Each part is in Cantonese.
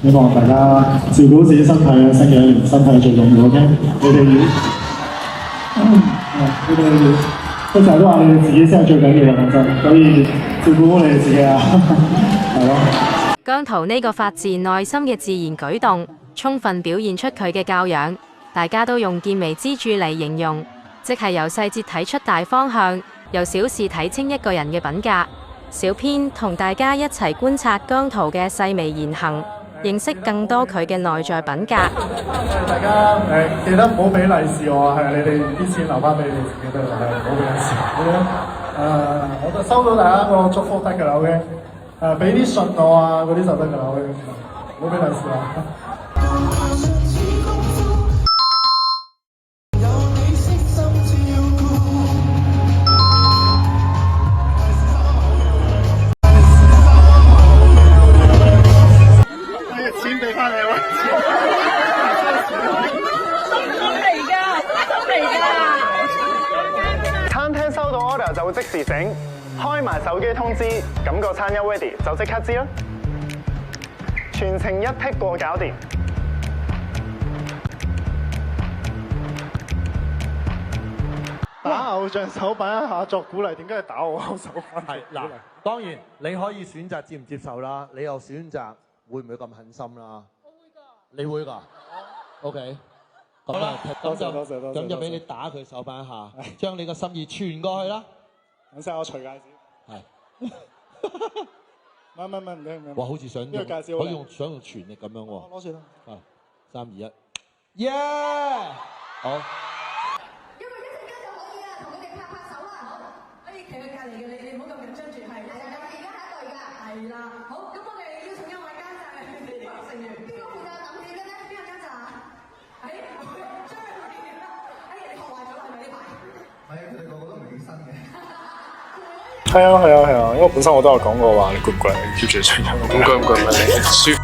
希望大家照顧好自己身體啊，新嘅一年身體最重要。OK， 你哋都成日都話你哋自己先係最緊要嘅，講真，所以照顧好你哋自己啊，係咯。姜濤呢個發自內心嘅自然舉動，充分表現出佢嘅教養。大家都用見微知著嚟形容，即係由細節睇出大方向，由小事睇清一個人嘅品格。小編同大家一齊觀察姜濤嘅細微言行，認識更多佢嘅內在品格。大家記得唔好俾利是我，係你哋啲錢留翻俾你自己得啦，唔好俾利是。我就收到大家個祝福得㗎啦 ，OK。俾啲信我啊，嗰啲就得㗎啦 ，OK。唔好俾利是我。錢俾翻你喎！餐廳收到 order 就會即時整，開埋手機通知，咁個餐一 ready 就即刻知啦。全程一剔過搞掂。打偶像手板一下作鼓勵，點解要打我手板？係嗱，當然你可以選擇接唔接受啦，你又選擇會唔會咁狠心啦？我會㗎。你會㗎？OK。咁啊，咁就俾你打佢手板一下，將你個心意傳過去啦。等陣我除戒指。係。唔。哇，好似想用，想用全力咁樣喎。攞住啦。啊，3、2、1，耶！好。係啦，好，咁我哋邀請一位監製成員，邊個負責揼點嘅咧？邊個監製啊？張你學壞咗啦，係咪呢排？係啊，佢哋個個都唔起身嘅。係啊，因為本身我都有講過話，你攰唔攰？keep 住吹音。唔攰，唔係你。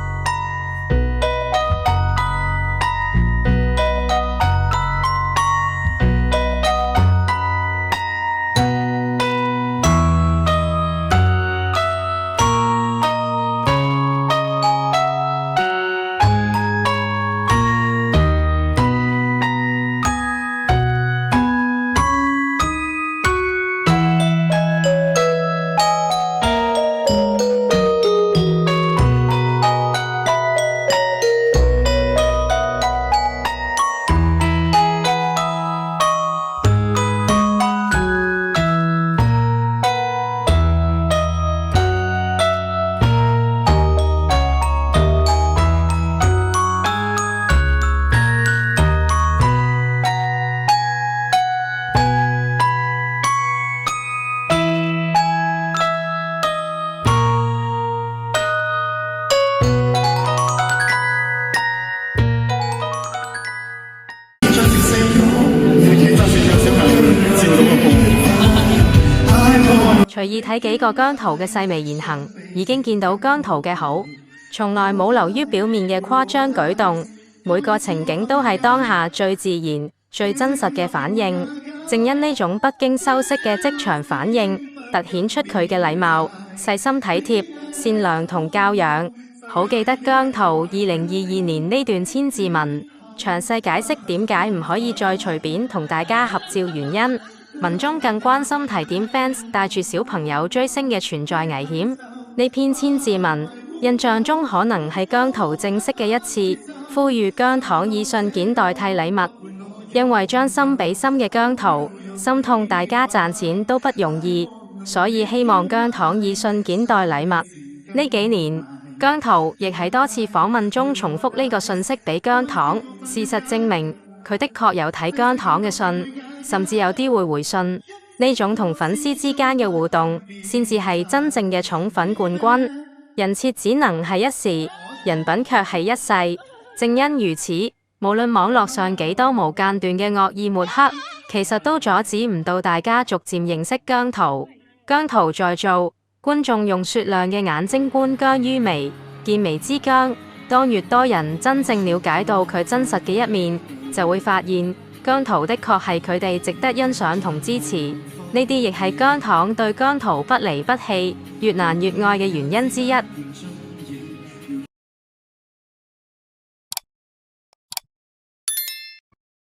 隨意睇幾個姜濤嘅細微言行，已經見到姜濤嘅好，從來冇流於表面嘅誇張舉動，每個情景都係當下最自然、最真實嘅反應。正因呢種不經修飾嘅即場反應，凸顯出佢嘅禮貌、細心體貼、善良同教養。好記得姜濤2022年呢段千字文，詳細解釋點解唔可以再隨便同大家合照原因。文中更關心提點 fans 帶住小朋友追星嘅存在危險。呢篇千字文，印象中可能係姜濤正式嘅一次呼籲姜糖以信件代替禮物，因為將心比心嘅姜濤心痛大家賺錢都不容易，所以希望姜糖以信件代禮物。呢幾年，姜濤亦喺多次訪問中重複呢個信息俾姜糖，事實證明佢的確有睇姜糖嘅信。甚至有啲會回信，呢種同粉絲之間嘅互動，先至係真正嘅寵粉冠軍。人設只能係一時，人品卻係一世。正因如此，無論網絡上幾多無間斷嘅惡意抹黑，其實都阻止唔到大家逐漸認識姜濤。姜濤在做，觀眾用雪亮嘅眼睛觀姜於微，見微知姜。當越多人真正了解到佢真實嘅一面，就會發現姜濤的確係佢哋值得欣賞同支持。呢啲亦係姜糖對姜濤不離不棄、越難越愛嘅原因之一。